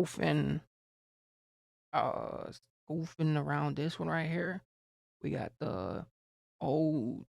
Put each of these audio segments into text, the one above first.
goofing, uh, goofing around this one right here. We got the old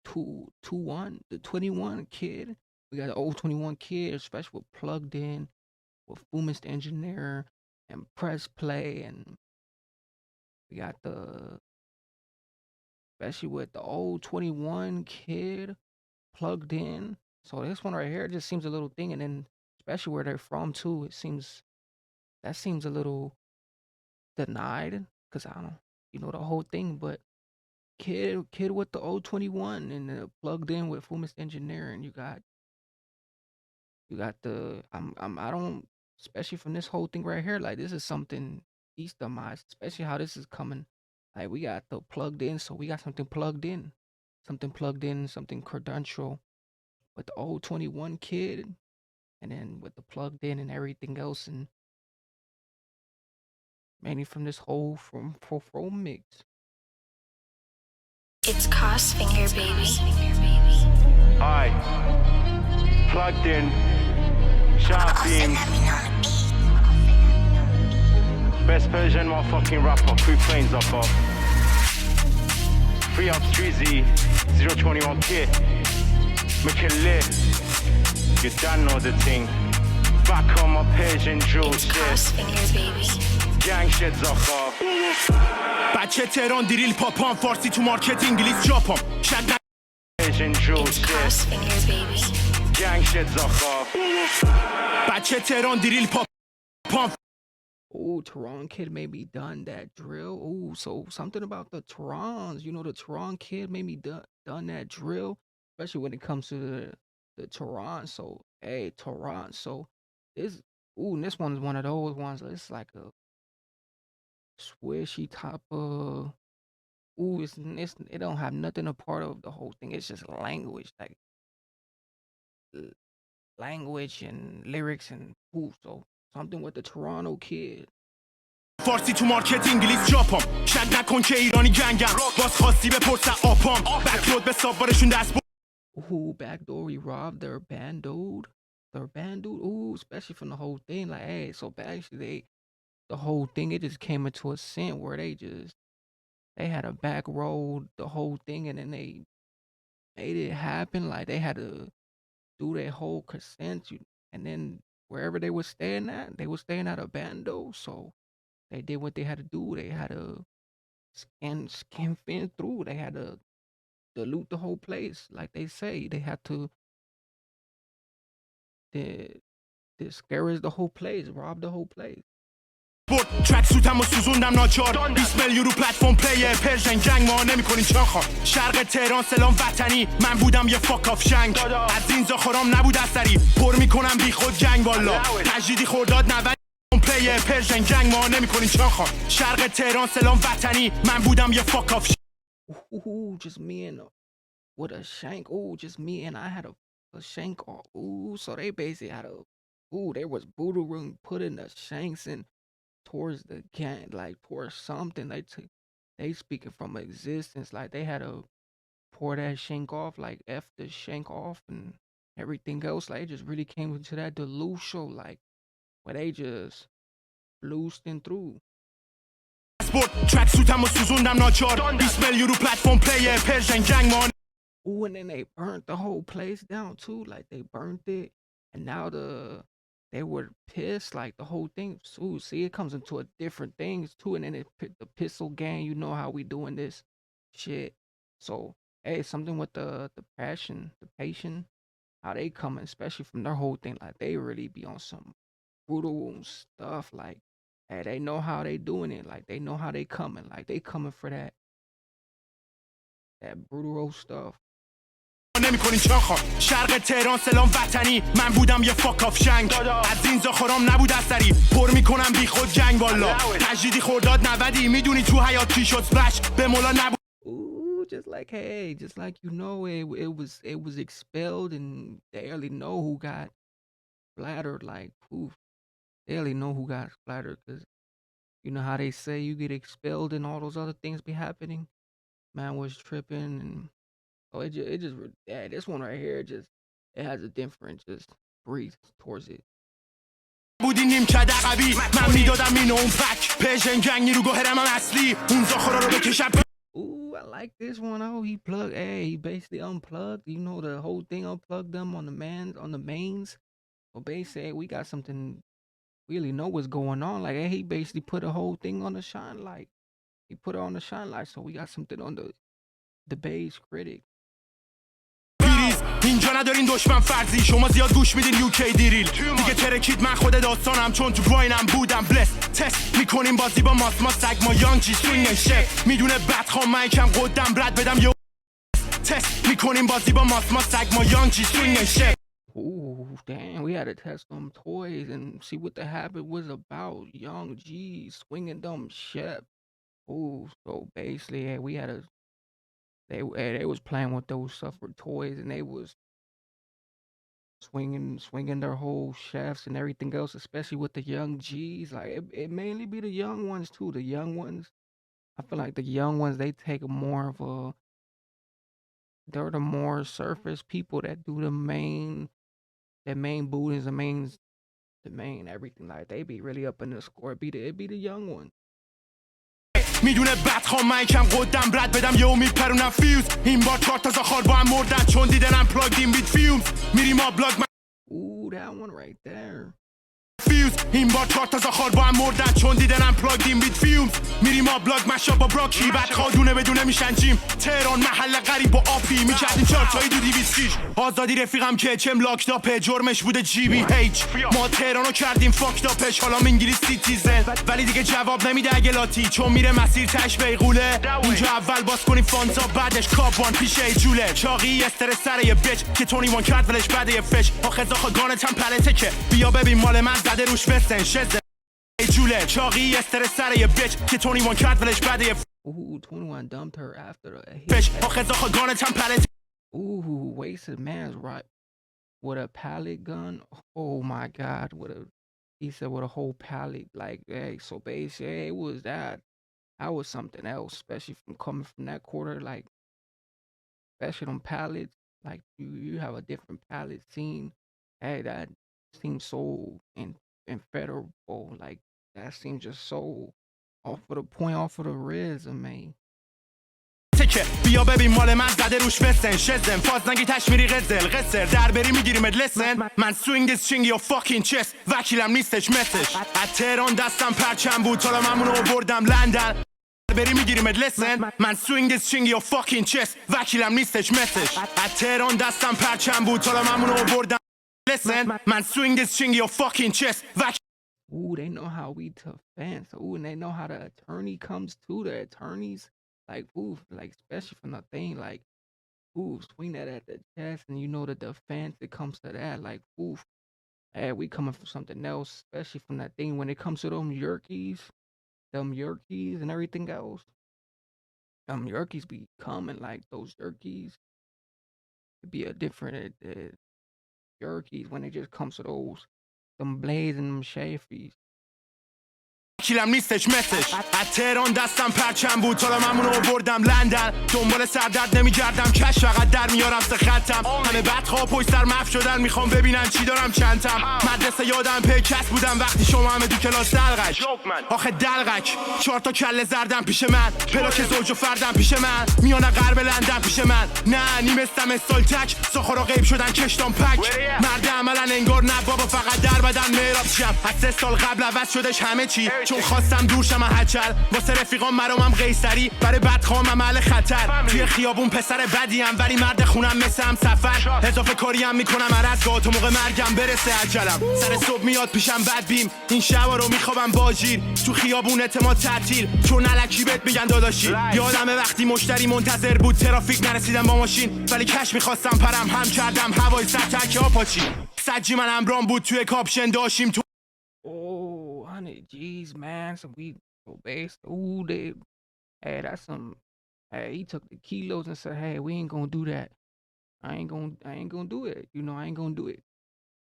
21, the 21 kid. We got the old 21 kid, especially with plugged in with Fumez the engineer and Pressplay, and we got the especially with the old 21 kid plugged in. So this one right here just seems a little thing, and then especially where they're from too, it seems that seems a little denied because I don't, the whole thing. But kid with the old 21 and plugged in with Fumist Engineering, you got the I don't, especially from this whole thing right here, like this is something Eastermized, especially how this is coming. Like we got the plugged in, so we got something plugged in, something credential with the old 21 kid, and then with the plugged in and everything else, and mainly from this whole from mix. It's Crossfinger, baby. I plugged in, sharp beam. Best Persian motherfucking rapper, 3 planes up off. Free up Streezy, 021 kid. Make it lit. You don't know the thing. Back on my Persian drill It's shit. Crossfinger, baby. Gang shit off. بچه تهران دیریل پاپام فارسی تو مارکت انگلیس جاپام شد Persian drill It's shit. Crossfinger, baby. Gang shit off. بچه تهران دیریل پاپام Oh, Tehran kid made me done that drill. Oh, so something about the Tehrans, the Tehran kid made me done that drill, especially when it comes to the Tehran. So, hey, Tehran. So, this, and this one's one of those ones. It's like a swishy type of. It don't have nothing a part of the whole thing. It's just language, like l- language and lyrics and so something with the Toronto kid. فارسی تو مارکت انگلیس جاپام شد نکن که ایرانی گنگم باز خواستی بپرس آپام بکرود به سابارشون دست Backdoor, we robbed their bandoed. Especially from the whole thing. Like, hey, so actually the whole thing, it just came into a scent where they had a back road, the whole thing, and then they made it happen. Like, they had to do their whole consent, and then wherever they were staying at, they were staying at a bando. So they did what they had to do. They had to scan fin through. They had to dilute the whole place. Like they say, they had to they discourage the whole place, rob the whole place. برد ترک سوتم و سوزوندم ناچار 20 میلیون رو پلتفرم پلی پرژن جنگ ما نمی‌کنین چاخا شرق تهران سلام وطنی من بودم یه فاک آف شنگ از این زاخرام نبود اثری پر میکنم بی خود جنگ والا تجدیدی خورداد 90 پلی پرژن جنگ ما نمی‌کنین چاخا شرق تهران سلام وطنی من بودم یه فاک آف Just me and with a shank. Just me and I had a shank. So they basically had there was voodoo room putting the shanks in towards the gang, like pour something. They speaking from existence, like they had to pour that shank off, like F the shank off and everything else. Like it just really came into that delusion, like where they just loosed through. برد ترک سوتم و سوزوندم ناچار 20 میلیون رو پلتفرم پلی پرژن جنگ ما And then they burnt the whole place down too. Like they burnt it, and now they were pissed. Like the whole thing. Ooh, see, it comes into a different things too. And then the pistol gang. You know how we doing this shit. So hey, something with the passion, the patience, how they coming, especially from their whole thing. Like they really be on some brutal stuff. Like hey, they know how they doing it. Like they know how they coming. Like they coming for that brutal stuff. نمی‌کنین چاخا شرق تهران سلام وطنی من بودم یه فاک آف شنگ از این زاخرام نبود اثری پر میکنم بی خود جنگ والا تجدیدی خورداد 90 میدونی تو حیات چی شد سپلش به مولا نبود Just like hey, just like it was expelled, and they already know who got splattered. Like poof, they already know who got splattered because you know how they say you get expelled and all those other things be happening. Man was tripping, and yeah, this one right here just it has a different just breeze towards it. بودی نیم کد عقبی من میدادم اینو اون پک پژن گنگ نیرو گوهرم هم اصلی اون زاخورا رو بکشم. Ooh, I like this one. Oh, he plugged. Hey, he basically unplugged. You know, the whole thing unplugged them on the mains. So basically, hey, we got something. We really know what's going on. Like, hey, he basically put a whole thing on the shine light. He put it on the shine light. So we got something on the bass critic. اینجا ندارین دشمن فرضی شما زیاد گوش میدین یوکی دیریل دیگه ترکید من خود داستانم چون تو واینم بودم بلس تست میکنیم بازی با ما سگ ما یانگی سوینگ شف میدونه بدخوام من یکم قدم رد بدم یو تست میکنیم بازی با ما سگ ما یانگی سوینگ شف. Ooh, damn, we had to test them toys and see what the habit was about. Young G swinging them chef. Ooh, so basically, hey, we had to. They was playing with those suffered toys and they was swinging their whole chefs and everything else, especially with the young G's. Like it mainly be the young ones too. The young ones, I feel like the young ones they take a more of a. They're the more surface people that do the main bootings, the main everything. Like they be really up in the score. It be the young ones. میدونه بدخوام من یکم قدم رد بدم یهو میپرونم فیوز این بار 4 تا زاخار با هم مردن چون دیدنم پلاگین وید فیومز میریم آبلاگ. Ooh, that one right there. فیوز این بار 4 تا زاخار با هم مردن چون دیدنم پلاگین وید فیومز میریم آبلاگ مشا با براکی بعد خادونه بدونه میشن جیم تهران محل غریب با آپی میکردیم 4 تایی دو 206 آزادی رفیقم که چم لاکتاپه جرمش بوده جی بی ایچ ما تهرانو کردیم فاکتاپش حالا انگلیس سیتیزن ولی دیگه جواب نمیده اگه لاتی چون میره مسیر تش بیغوله اینجا اول باز کنیم فانتا بعدش کاپوان پیش ای جوله چاقی استرس سر یه بچ که تونی وان کرد ولش بده یه فش آخه زاخا گانت هم پلته که بیا ببین مال من زده روش فستن شزه ای جوله چاقی استرس سر یه بچ که تونی وان کرد ولش بده یه Ooh, 21 dumped her after the فش آخه زاخا گانت هم پلته. Ooh, wasted man's right with a pallet gun. Oh my God, he said with a whole pallet. Like, hey, so basically, hey, it was that. That was something else, especially from coming from that quarter. Like, especially on pallets. Like, you have a different pallet scene. Hey, that seems so unfederable. Like, that seems just so off of the point, off of the resume. تکه بیا ببین مال من زده روش فستن شزن فاز نگی تشمیری قزل قصر در بری میگیریمت لسن من سوینگ از چینگ یا فاکین چست وکیلم نیستش مسش از تهران دستم پرچم بود حالا ممونو بردم لندن بری میگیریمت لسن من سوینگ از چینگ یا فاکین چست وکیلم نیستش مسش از تهران دستم پرچم بود حالا ممونو بردم لسن من سوینگ از چینگ یا فاکین چست Ooh, they know how we tough fans. Ooh, and they know how the attorney comes to the attorneys. Like, ooh, like especially from the thing, like, ooh, swing that at the chest, and you know the defense that comes to that, like, ooh, hey, we coming for something else, especially from that thing when it comes to them yerkies and everything else. Yerkies be coming like those yerkies. It'd be a different yerkies when it just comes to them blades and them chafies. وکیلم نیستش مسش از تهران دستم پرچم بود حالا ممونو بردم لندن دنبال سردرد نمیگردم کش فقط در میارم سه خطم همه بدخواه پشت سر مف شدن میخوام ببینن چی دارم چندتم مدرسه یادم پیکس بودم وقتی شما همه دو کلاس دلغک آخه دلغک 4 تا کله زردم پیش من پلاک زوج و فردم پیش من میانه غرب لندن پیش من نه نیمستم استالتک ساخورا غیب شدن کشتام پک مرد عملا انگار نه بابا فقط در بدن میراب شم از 3 سال قبل عوض شدش همه چی چون خواستم دور شم هچل واسه رفیقام مرامم قیصری برای بدخوام عمل خطر توی خیابون پسر بدیم ولی مرد خونم مثل هم سفر اضافه کاریم میکنم عرض گاه تو موقع مرگم برسه اجلم سر صبح میاد پیشم بد بیم این شبا رو میخوابم باجیر تو خیابون اعتماد تعطیل چون الکی بهت میگن داداشی یادمه وقتی مشتری منتظر بود ترافیک نرسیدم با ماشین ولی کش میخواستم پرم هم کردم هوای سر تک آپاچی سجی من امرام بود توی کاپشن داشتیم تو Oh, 100 G's, man. So we so based. Ooh, they. Hey, that's some. Hey, he took the kilos and said, "Hey, we ain't gonna do that. I ain't gonna do it. You know, I ain't gonna do it."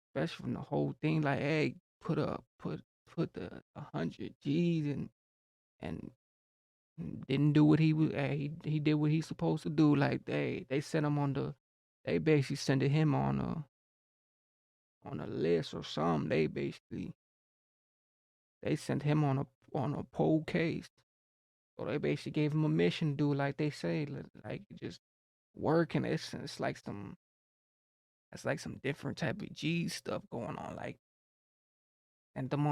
Especially from the whole thing, like, hey, put the 100 G's and didn't do what he was. Hey, he did what he's supposed to do. Like they sent him on the. They basically sent him on a list or something. They basically they sent him on a pole case. So they basically gave him a mission to do like they say, like just work, and it's like some different type of G stuff going on. Like sent them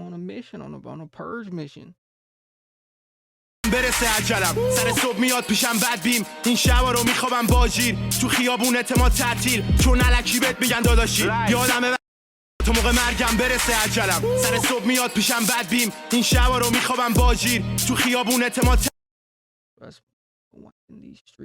on a mission on a purge mission. برسه عجلم سر صبح میاد پیشم بد بیم این شبا رو میخوابم باجیر تو خیابون اعتماد تعطیل چون علکی بهت میگن داداشی یادمه تو موقع مرگم برسه عجلم سر صبح میاد پیشم بد بیم این شبا رو میخوابم باجیر تو خیابون اعتماد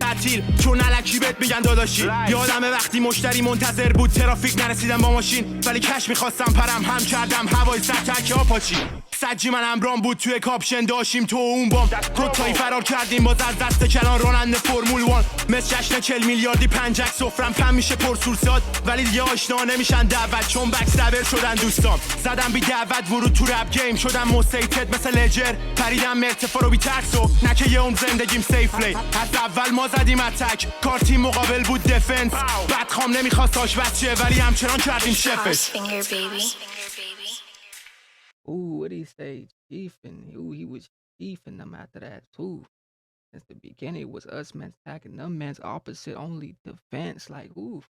تعطیل چون علکی بهت میگن داداشی یادمه وقتی مشتری منتظر بود ترافیک نرسیدم با ماشین ولی کش میخواستم پرم هم کردم هوای سر تک آپاچی سجی من امرام بود توی کاپشن داشتیم تو اون بام دو تایی فرار کردیم باز از دست کلان راننده فرمول وان مثل جشن 40 میلیاردی پنجک سفرم کم میشه پرسورساد ولی دیگه آشنا نمیشن دعوت چون بکس ربر شدن دوستام زدم بی دعوت ورود تو رپ گیم شدم موسیتد مثل لجر پریدم ارتفاع رو بی ترس و نکه یه عمر زندگیم سیفلی از اول ما زدیم اتک کارتی مقابل بود دفنس بعد خام نمیخواست آشپز شه ولی همچنان کردیم شفش Ooh, what he say? Chiefing. Ooh, he was chiefing them after that too. Since the beginning, it was us men attacking them men's opposite, only defense. Like, ooh.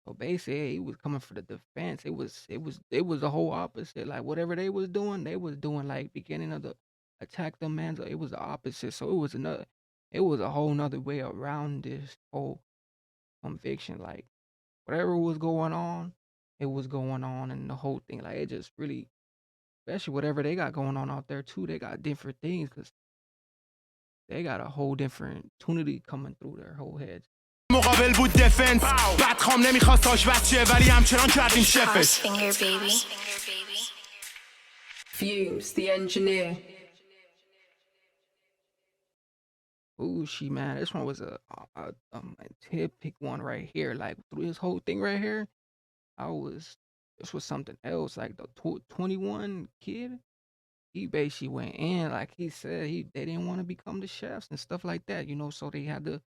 So basically, he was coming for the defense. It was the whole opposite. Like whatever they was doing like beginning of the attack them men's. It was the opposite. So it was a whole nother way around this whole conviction. Like whatever was going on, it was going on, and the whole thing. Like it just really. Especially whatever they got going on out there too, they got different things because they got a whole different opportunity coming through their whole heads. مقابل بود دفنس بعد خام نمیخواست آشپز شه ولی همچنان کردیم شفش Fumez, the engineer. Ooh, man, this one was a typical one right here. Like through this whole thing right here, this was something else. Like the 21 kid, he basically went in, like he said, they didn't want to become the chefs and stuff like that, so they had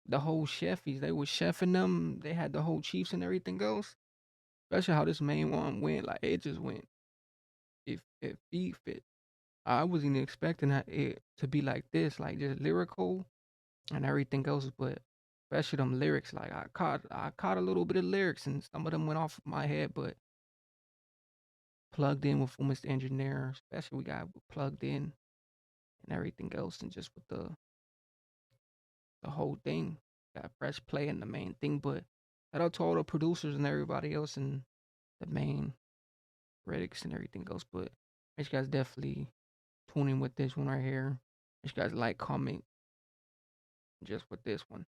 the whole chefies. They were chefing them. They had the whole chiefs and everything else. Especially how this main one went, like it just went. If beat fit, I wasn't even expecting it to be like this, like just lyrical and everything else. But especially them lyrics, like I caught a little bit of lyrics, and some of them went off my head, but plugged in with Fumez the engineer, especially we got plugged in and everything else, and just with the whole thing. Got Pressplay and the main thing, but shout out to all the producers and everybody else and the main critics and everything else. But you guys definitely tune in with this one right here. You guys like, comment just with this one.